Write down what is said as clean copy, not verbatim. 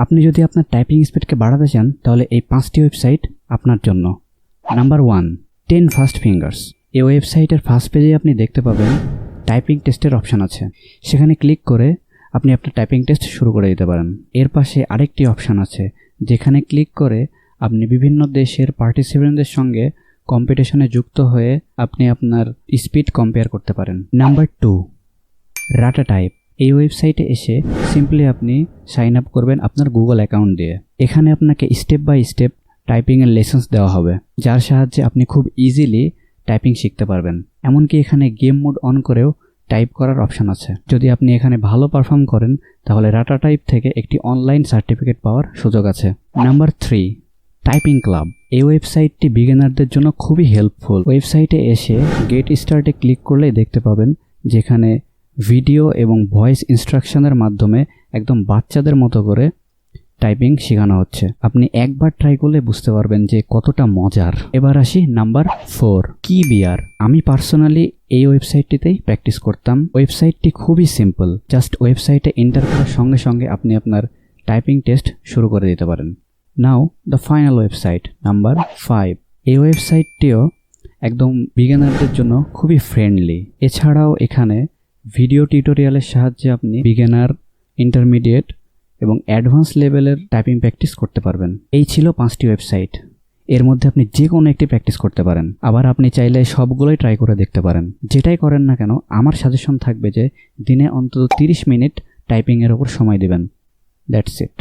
আপনি যদি আপনার টাইপিং স্পিডকে বাড়াতে চান তাহলে এই 5টি ওয়েবসাইট আপনার জন্য। Number 1, 10 fast fingers. এই ওয়েবসাইটের ফার্স্ট পেজে আপনি দেখতে পাবেন টাইপিং টেস্টের অপশান আছে। সেখানে ক্লিক করে আপনি আপনার টাইপিং টেস্ট শুরু করে দিতে পারেন। এর পাশে আরেকটি অপশান আছে যেখানে ক্লিক করে আপনি বিভিন্ন দেশের পার্টিসিপেন্টদের সঙ্গে কম্পিটিশনে যুক্ত হয়ে আপনি আপনার স্পিড কম্পেয়ার করতে পারেন। নাম্বার 2, রাটা টাইপ। এই ওয়েবসাইটে এসে সিম্পলি আপনি সাইন আপ করবেন আপনার গুগল অ্যাকাউন্ট দিয়ে। এখানে আপনাকে স্টেপ বাই স্টেপ টাইপিংয়ের লেসন্স দেওয়া হবে, যার সাহায্যে আপনি খুব ইজিলি টাইপিং শিখতে পারবেন। এমনকি এখানে গেম মোড অন করেও টাইপ করার অপশান আছে। যদি আপনি এখানে ভালো পারফর্ম করেন তাহলে রাটা টাইপ থেকে একটি অনলাইন সার্টিফিকেট পাওয়ার সুযোগ আছে। Number 3, typing club. এই ওয়েবসাইটটি বিগিনারদের জন্য খুবই হেল্পফুল। ওয়েবসাইটে এসে গেট স্টার্টে ক্লিক করলেই দেখতে পাবেন যেখানে ভিডিও এবং ভয়েস ইনস্ট্রাকশনের মাধ্যমে একদম বাচ্চাদের মতো করে টাইপিং শেখানো হচ্ছে। আপনি একবার ট্রাই করলে বুঝতে পারবেন যে কতটা মজার। এবার আসি নাম্বার 4, কি বিয়ার। আমি পার্সোনালি এই ওয়েবসাইটটিতেই প্র্যাকটিস করতাম। ওয়েবসাইটটি খুবই সিম্পল, জাস্ট ওয়েবসাইটে এন্টার করার সঙ্গে সঙ্গে আপনি আপনার টাইপিং টেস্ট শুরু করে দিতে পারেন। নাও দ্য ফাইনাল ওয়েবসাইট, নাম্বার 5। এই ওয়েবসাইটটিও একদম বিগিনারদের জন্য খুবই ফ্রেন্ডলি। এছাড়াও এখানে ভিডিও টিউটোরিয়ালের সাহায্যে আপনি বিগিনার, ইন্টারমিডিয়েট এবং অ্যাডভান্স লেভেলের টাইপিং প্র্যাকটিস করতে পারবেন। এই ছিল 5টি ওয়েবসাইট। এর মধ্যে আপনি যে কোনো একটি প্র্যাকটিস করতে পারেন। আবার আপনি চাইলে সবগুলোই ট্রাই করে দেখতে পারেন। যেটাই করেন না কেন, আমার সাজেশন থাকবে যে দিনে অন্তত 30 মিনিট টাইপিংয়ের ওপর সময় দিবেন। That's it.